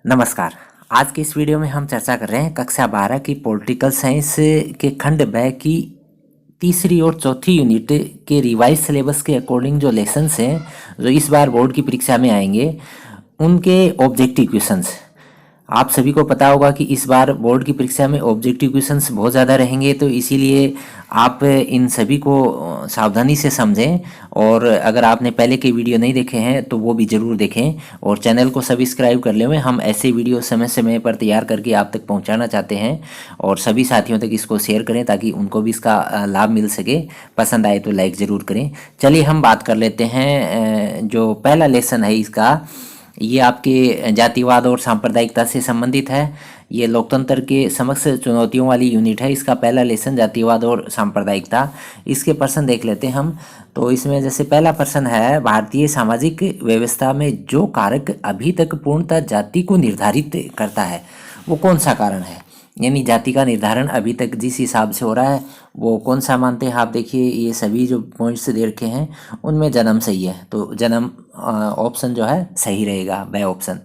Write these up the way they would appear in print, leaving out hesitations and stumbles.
नमस्कार। आज की इस वीडियो में हम चर्चा कर रहे हैं कक्षा 12 की पॉलिटिकल साइंस के खंड ब की तीसरी और चौथी यूनिट के रिवाइज सिलेबस के अकॉर्डिंग जो लेसन्स हैं जो इस बार बोर्ड की परीक्षा में आएंगे उनके ऑब्जेक्टिव क्वेश्चंस। आप सभी को पता होगा कि इस बार बोर्ड की परीक्षा में ऑब्जेक्टिव क्वेश्चंस बहुत ज़्यादा रहेंगे, तो इसीलिए आप इन सभी को सावधानी से समझें। और अगर आपने पहले के वीडियो नहीं देखे हैं तो वो भी ज़रूर देखें और चैनल को सब्सक्राइब कर लें। हम ऐसे वीडियो समय समय पर तैयार करके आप तक पहुंचाना चाहते हैं और सभी साथियों तक इसको शेयर करें ताकि उनको भी इसका लाभ मिल सके। पसंद आए तो लाइक ज़रूर करें। चलिए हम बात कर लेते हैं। जो पहला लेसन है इसका, ये आपके जातिवाद और सांप्रदायिकता से संबंधित है। ये लोकतंत्र के समक्ष चुनौतियों वाली यूनिट है। इसका पहला लेसन जातिवाद और सांप्रदायिकता। इसके प्रश्न देख लेते हैं हम। तो इसमें जैसे पहला प्रश्न है, भारतीय सामाजिक व्यवस्था में जो कारक अभी तक पूर्णतः जाति को निर्धारित करता है वो कौन सा कारण है। यानी जाति का निर्धारण अभी तक जिस हिसाब से हो रहा है वो कौन सा मानते हैं आप। देखिए ये सभी जो पॉइंट्स दे रखे हैं उनमें जन्म सही है, तो जन्म ऑप्शन जो है सही रहेगा, ब ऑप्शन।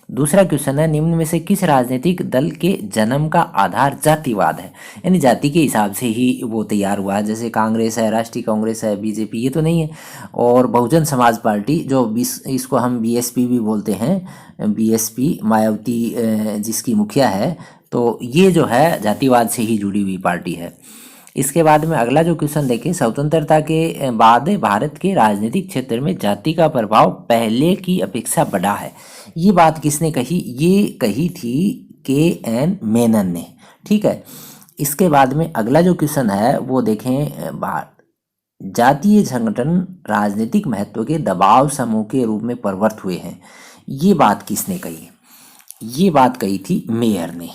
दूसरा क्वेश्चन है, निम्न में से किस राजनीतिक दल के जन्म का आधार जातिवाद है। यानी जाति के हिसाब से ही वो तैयार हुआ है। जैसे कांग्रेस है, राष्ट्रीय कांग्रेस है, बीजेपी, ये तो नहीं है। और बहुजन समाज पार्टी जो इसको हम बीएसपी भी बोलते हैं, बीएसपी मायावती जिसकी मुखिया है, तो ये जो है जातिवाद से ही जुड़ी हुई पार्टी है। इसके बाद में अगला जो क्वेश्चन देखें, स्वतंत्रता के बाद भारत के राजनीतिक क्षेत्र में जाति का प्रभाव पहले की अपेक्षा बढ़ा है। ये बात किसने कही? ये कही थी के.एन. मेनन ने। ठीक है। इसके बाद में अगला जो क्वेश्चन है वो देखें, जातीय संगठन राजनीतिक महत्व के दबाव समूह के रूप में परिवर्तित हुए हैं। ये बात किसने कही? ये बात कही थी मेयर ने।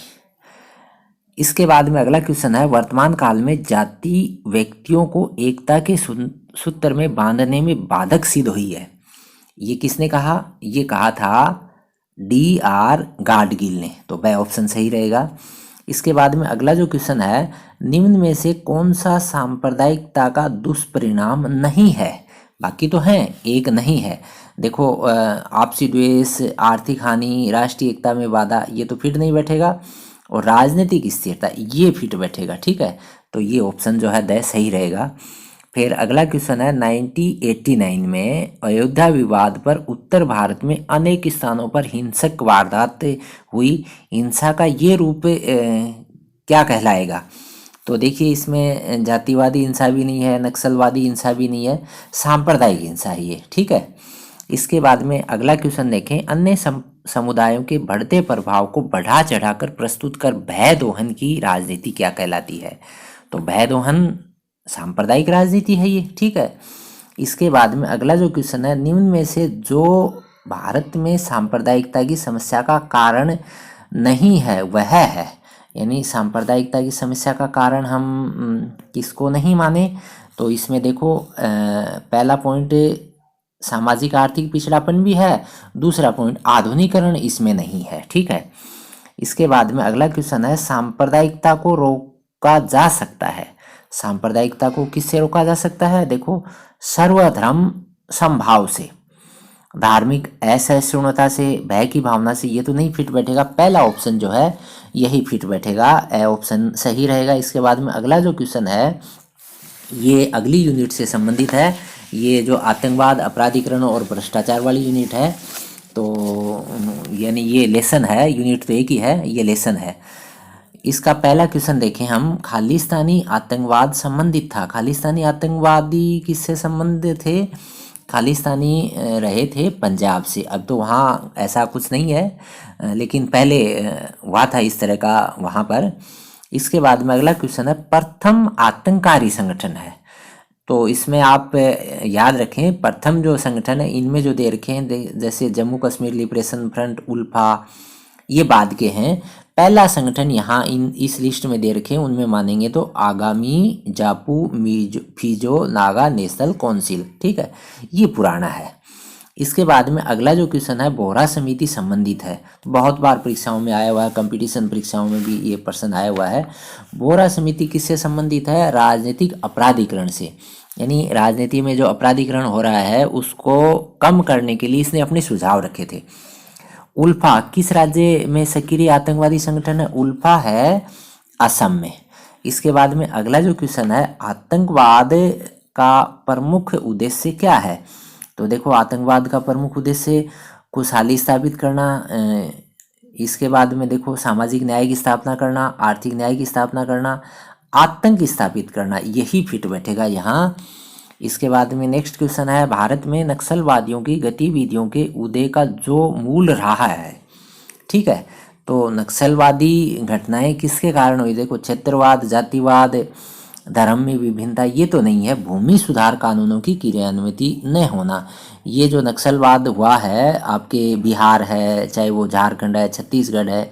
इसके बाद में अगला क्वेश्चन है, वर्तमान काल में जाति व्यक्तियों को एकता के सूत्र में बांधने में बाधक सिद्ध हुई है। ये किसने कहा? ये कहा था D.R. गाडगिल ने, तो ब ऑप्शन सही रहेगा। इसके बाद में अगला जो क्वेश्चन है, निम्न में से कौन सा सांप्रदायिकता का दुष्परिणाम नहीं है। बाकी तो हैं, एक नहीं है। देखो आपसी द्वेष, आर्थिक हानि, राष्ट्रीय एकता में बाधा, ये तो फिट नहीं बैठेगा। और राजनीतिक स्थिरता, ये फिट बैठेगा। ठीक है, तो ये ऑप्शन जो है द सही रहेगा। फिर अगला क्वेश्चन है, 1989 में अयोध्या विवाद पर उत्तर भारत में अनेक स्थानों पर हिंसक वारदात हुई। हिंसा का ये रूप क्या कहलाएगा? तो देखिए इसमें जातिवादी हिंसा भी नहीं है, नक्सलवादी हिंसा भी नहीं है, सांप्रदायिक हिंसा है ये। ठीक है। इसके बाद में अगला क्वेश्चन देखें, अन्य समुदायों के बढ़ते प्रभाव को बढ़ा चढ़ाकर प्रस्तुत कर भय दोहन की राजनीति क्या कहलाती है। तो भय दोहन सांप्रदायिक राजनीति है ये। ठीक है। इसके बाद में अगला जो क्वेश्चन है, निम्न में से जो भारत में सांप्रदायिकता की समस्या का कारण नहीं है वह है। यानी सांप्रदायिकता की समस्या का कारण हम किसको नहीं माने? तो इसमें देखो पहला पॉइंट सामाजिक आर्थिक पिछड़ापन भी है, दूसरा पॉइंट आधुनिकीकरण इसमें नहीं है। ठीक है। इसके बाद में अगला क्वेश्चन है, सांप्रदायिकता को रोका जा सकता है। सांप्रदायिकता को किससे रोका जा सकता है? देखो सर्वधर्म समभाव से, धार्मिक असहिष्णुता से, भय की भावना से, ये तो नहीं फिट बैठेगा। पहला ऑप्शन जो है यही फिट बैठेगा, ए ऑप्शन सही रहेगा। इसके बाद में अगला जो क्वेश्चन है ये अगली यूनिट से संबंधित है। ये जो आतंकवाद, अपराधीकरण और भ्रष्टाचार वाली यूनिट है, तो यानी ये लेसन है, यूनिट तो एक ही है, ये लेसन है। इसका पहला क्वेश्चन देखें हम, खालिस्तानी आतंकवाद संबंधित था। खालिस्तानी आतंकवादी किससे संबंधित थे? खालिस्तानी रहे थे पंजाब से। अब तो वहाँ ऐसा कुछ नहीं है, लेकिन पहले हुआ था इस तरह का वहाँ पर। इसके बाद में अगला क्वेश्चन है, प्रथम आतंककारी संगठन है। तो इसमें आप याद रखें, प्रथम जो संगठन है इनमें जो दे रखे हैं, जैसे जम्मू कश्मीर लिबरेशन फ्रंट, उल्फा, ये बाद के हैं। पहला संगठन यहाँ इस लिस्ट में दे रखे हैं, उनमें मानेंगे तो आगामी जापू फिजो नागा नेशनल काउंसिल। ठीक है, ये पुराना है। इसके बाद में अगला जो क्वेश्चन है, बोहरा समिति संबंधित है। बहुत बार परीक्षाओं में आया हुआ है, कंपटीशन परीक्षाओं में भी ये प्रश्न आया हुआ है। बोहरा समिति किससे संबंधित है? राजनीतिक अपराधीकरण से। यानी राजनीति में जो अपराधीकरण हो रहा है उसको कम करने के लिए इसने अपने सुझाव रखे थे। उल्फा किस राज्य में सक्रिय आतंकवादी संगठन है? उल्फा है असम में। इसके बाद में अगला जो क्वेश्चन है, आतंकवाद का प्रमुख उद्देश्य क्या है? तो देखो, आतंकवाद का प्रमुख उद्देश्य खुशहाली स्थापित करना, इसके बाद में देखो सामाजिक न्याय की स्थापना करना, आर्थिक न्याय की स्थापना करना, आतंक स्थापित करना, यही फिट बैठेगा यहाँ। इसके बाद में नेक्स्ट क्वेश्चन है, भारत में नक्सलवादियों की गतिविधियों के उदय का जो मूल रहा है, ठीक है, तो नक्सलवादी घटनाएं किसके कारण हुई? देखो, क्षेत्रवाद, जातिवाद, धर्म में विभिन्नता, ये तो नहीं है। भूमि सुधार कानूनों की क्रियान्विति न होना, ये जो नक्सलवाद हुआ है आपके बिहार है, चाहे वो झारखंड है, छत्तीसगढ़ है,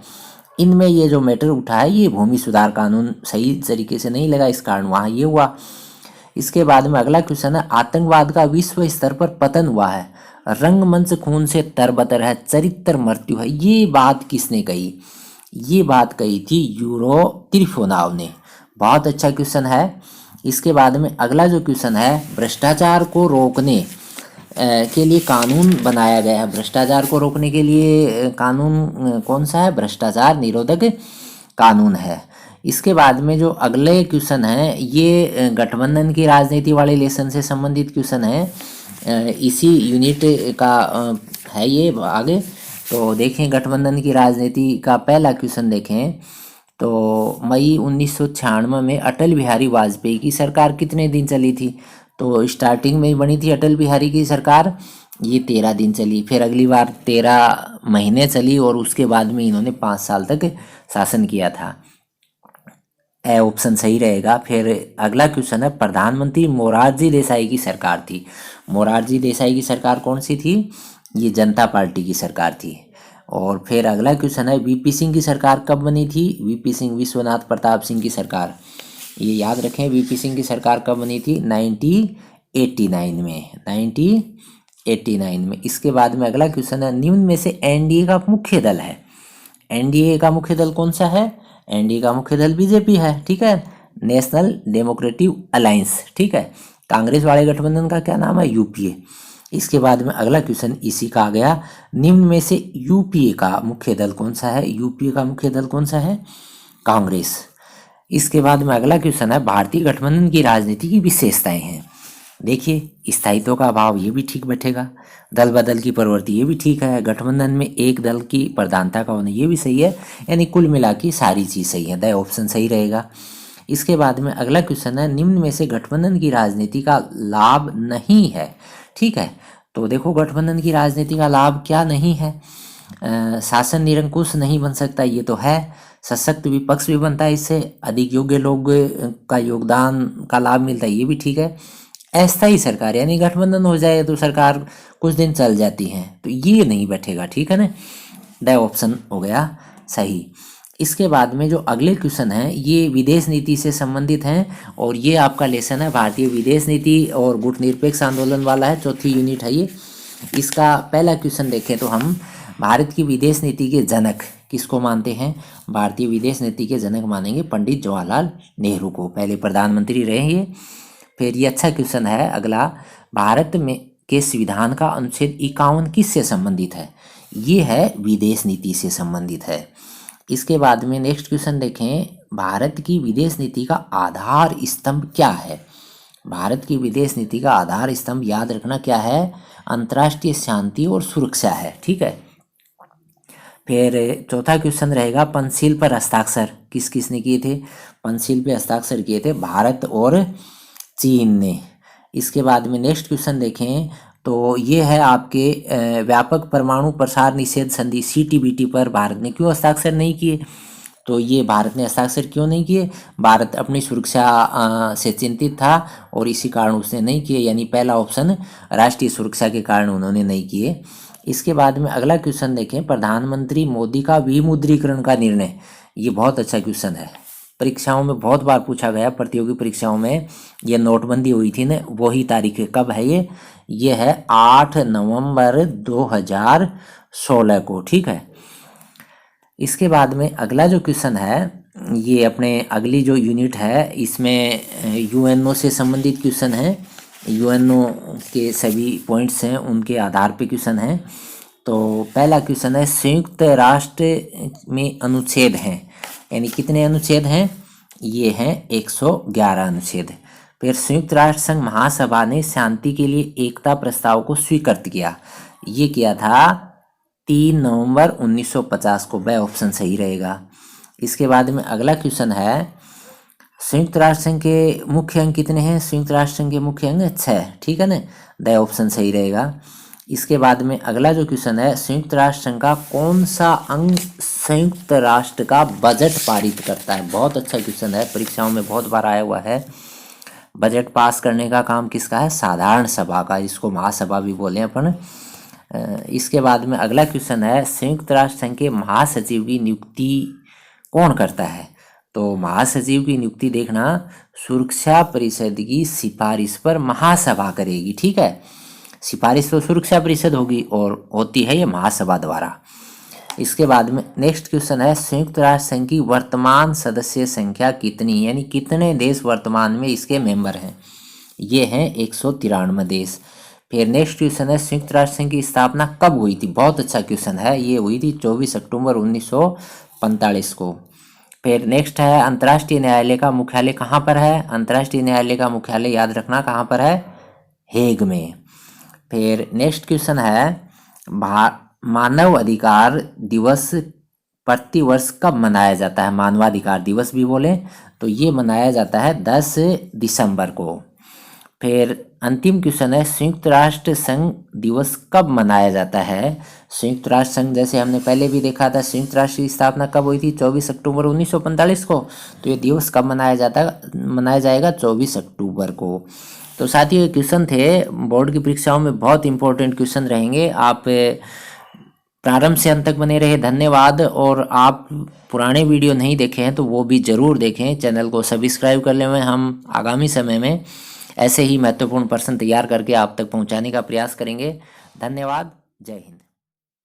इनमें ये जो मैटर उठा है, ये भूमि सुधार कानून सही तरीके से नहीं लगा, इस कारण वहाँ ये हुआ। इसके बाद में अगला क्वेश्चन है, आतंकवाद का विश्व स्तर पर पतन हुआ है, रंगमंच खून से तरबतर है, चरित्र मृत्यु है, ये बात किसने कही? ये बात कही थी यूरो त्रिफोनाव ने। बहुत अच्छा क्वेश्चन है। इसके बाद में अगला जो क्वेश्चन है, भ्रष्टाचार को रोकने के लिए कानून बनाया गया है। भ्रष्टाचार को रोकने के लिए कानून कौन सा है? भ्रष्टाचार निरोधक कानून है। इसके बाद में जो अगले क्वेश्चन है, ये गठबंधन की राजनीति वाले लेसन से संबंधित क्वेश्चन है, इसी यूनिट का है ये आगे। तो देखें, गठबंधन की राजनीति का पहला क्वेश्चन देखें तो मई 1996 में अटल बिहारी वाजपेयी की सरकार कितने दिन चली थी? तो स्टार्टिंग में ही बनी थी अटल बिहारी की सरकार, ये 13 दिन चली, फिर अगली बार 13 महीने चली और उसके बाद में इन्होंने 5 साल तक शासन किया था। ए ऑप्शन सही रहेगा। फिर अगला क्वेश्चन है, प्रधानमंत्री मोरारजी देसाई की सरकार थी। मोरारजी देसाई की सरकार कौन सी थी? ये जनता पार्टी की सरकार थी। और फिर अगला क्वेश्चन है, वीपी सिंह की सरकार कब बनी थी? वीपी सिंह, विश्वनाथ प्रताप सिंह की सरकार, ये याद रखें, वीपी सिंह की सरकार कब बनी थी? 1989 में, 1989 में। इसके बाद में अगला क्वेश्चन है, निम्न में से एनडीए का मुख्य दल है। एनडीए का मुख्य दल कौन सा है? एनडीए का मुख्य दल बीजेपी है, ठीक है, नेशनल डेमोक्रेटिक अलायंस, ठीक है। कांग्रेस वाले गठबंधन का क्या नाम है? यूपीए। इसके बाद में अगला क्वेश्चन इसी का आ गया, निम्न में से यूपीए का मुख्य दल कौन सा है? यूपीए का मुख्य दल कौन सा है? कांग्रेस। इसके बाद में अगला क्वेश्चन है, भारतीय गठबंधन की राजनीति की विशेषताएं हैं। देखिए, स्थायित्व का अभाव, ये भी ठीक बैठेगा। दल बदल की प्रवृत्ति, ये भी ठीक है। गठबंधन में एक दल की प्रधानता का होना, ये भी सही है। यानी कुल मिला के सारी चीज़ सही है, द ऑप्शन सही रहेगा। इसके बाद में अगला क्वेश्चन है, निम्न में से गठबंधन की राजनीति का लाभ नहीं है, ठीक है। तो देखो, गठबंधन की राजनीति का लाभ क्या नहीं है? शासन निरंकुश नहीं बन सकता, ये तो है। सशक्त विपक्ष भी बनता है इससे, अधिक योग्य लोग का योगदान का लाभ मिलता है, ये भी ठीक है। अस्थायी सरकार, यानी गठबंधन हो जाए तो सरकार कुछ दिन चल जाती है, तो ये नहीं बैठेगा, ठीक है ना। ड ऑप्शन हो गया सही। इसके बाद में जो अगले क्वेश्चन है, ये विदेश नीति से संबंधित हैं और ये आपका लेसन है भारतीय विदेश नीति और गुटनिरपेक्ष आंदोलन वाला है, चौथी यूनिट है ये। इसका पहला क्वेश्चन देखें तो हम भारत की विदेश नीति के जनक किसको मानते हैं? भारतीय विदेश नीति के जनक मानेंगे पंडित जवाहरलाल नेहरू को, पहले प्रधानमंत्री रहे ये। फिर ये अच्छा क्वेश्चन है अगला, भारत में के संविधान का अनुच्छेद 51 किससे संबंधित है? ये है विदेश नीति से संबंधित है। इसके बाद में नेक्स्ट क्वेश्चन देखें, भारत की विदेश नीति का आधार स्तंभ क्या है? भारत की विदेश नीति का आधार स्तंभ याद रखना क्या है? अंतर्राष्ट्रीय शांति और सुरक्षा है, ठीक है। फिर चौथा क्वेश्चन रहेगा, पंचशील पर हस्ताक्षर किस किस ने किए थे? पंचशील पे हस्ताक्षर किए थे भारत और चीन ने। इसके बाद में नेक्स्ट क्वेश्चन देखें तो ये है आपके व्यापक परमाणु प्रसार निषेध संधि CTBT पर भारत ने क्यों हस्ताक्षर नहीं किए? तो ये भारत ने हस्ताक्षर क्यों नहीं किए? भारत अपनी सुरक्षा से चिंतित था और इसी कारण उसने नहीं किए, यानी पहला ऑप्शन राष्ट्रीय सुरक्षा के कारण उन्होंने नहीं किए। इसके बाद में अगला क्वेश्चन देखें, प्रधानमंत्री मोदी का विमुद्रीकरण का निर्णय, ये बहुत अच्छा क्वेश्चन है, परीक्षाओं में बहुत बार पूछा गया, प्रतियोगी परीक्षाओं में। ये नोटबंदी हुई थी ना, वही तारीख है, कब है ये है 8 नवंबर 2016 को, ठीक है। इसके बाद में अगला जो क्वेश्चन है, ये अपने अगली जो यूनिट है इसमें UNO से संबंधित क्वेश्चन है। UNO के सभी पॉइंट्स हैं उनके आधार पे क्वेश्चन है। तो पहला क्वेश्चन है, संयुक्त राष्ट्र में अनुच्छेद हैं, यानी कितने अनुच्छेद हैं? ये हैं 111 अनुच्छेद। फिर संयुक्त राष्ट्र संघ महासभा ने शांति के लिए एकता प्रस्ताव को स्वीकृत किया, ये किया था 3 नवंबर 1950 को। वह ऑप्शन सही रहेगा। इसके बाद में अगला क्वेश्चन है, संयुक्त राष्ट्र संघ के मुख्य अंग कितने हैं? संयुक्त राष्ट्र संघ के मुख्य अंग 6, ठीक है ना, द ऑप्शन सही रहेगा। इसके बाद में अगला जो क्वेश्चन है, संयुक्त राष्ट्र संघ का कौन सा अंग संयुक्त राष्ट्र का बजट पारित करता है? बहुत अच्छा क्वेश्चन है, परीक्षाओं में बहुत बार आया हुआ है। बजट पास करने का काम किसका है? साधारण सभा का, जिसको महासभा भी बोले अपन। इसके बाद में अगला क्वेश्चन है, संयुक्त राष्ट्र संघ के महासचिव की नियुक्ति कौन करता है? तो महासचिव की नियुक्ति देखना, सुरक्षा परिषद की सिफारिश पर महासभा करेगी, ठीक है। सिफारिश तो सुरक्षा परिषद होगी और होती है ये महासभा द्वारा। इसके बाद में नेक्स्ट क्वेश्चन है, संयुक्त राष्ट्र संघ की वर्तमान सदस्य संख्या कितनी, यानी कितने देश वर्तमान में इसके मेंबर हैं? ये हैं 193 देश। फिर नेक्स्ट क्वेश्चन है, संयुक्त राष्ट्र संघ की स्थापना कब हुई थी? बहुत अच्छा क्वेश्चन है, ये हुई थी 24 अक्टूबर 1945 को। फिर नेक्स्ट है, अंतर्राष्ट्रीय न्यायालय का मुख्यालय कहाँ पर है? अंतर्राष्ट्रीय न्यायालय का मुख्यालय याद रखना कहाँ पर है? हेग में। फिर नेक्स्ट क्वेश्चन है, मानव अधिकार दिवस प्रतिवर्ष कब मनाया जाता है? मानवाधिकार दिवस भी बोले तो ये मनाया जाता है 10 दिसंबर को। फिर अंतिम क्वेश्चन है, संयुक्त राष्ट्र संघ दिवस कब मनाया जाता है? संयुक्त राष्ट्र संघ जैसे हमने पहले भी देखा था, संयुक्त राष्ट्र की स्थापना कब हुई थी? 24 अक्टूबर 1945 को। तो ये दिवस कब मनाया जाएगा? 24 अक्टूबर को। तो साथियों, ये क्वेश्चन थे, बोर्ड की परीक्षाओं में बहुत इंपॉर्टेंट क्वेश्चन रहेंगे। आप प्रारंभ से अंत तक बने रहे, धन्यवाद। और आप पुराने वीडियो नहीं देखे हैं तो वो भी ज़रूर देखें, चैनल को सब्सक्राइब कर लें। हम आगामी समय में ऐसे ही महत्वपूर्ण प्रश्न तैयार करके आप तक पहुंचाने का प्रयास करेंगे। धन्यवाद। जय हिंद।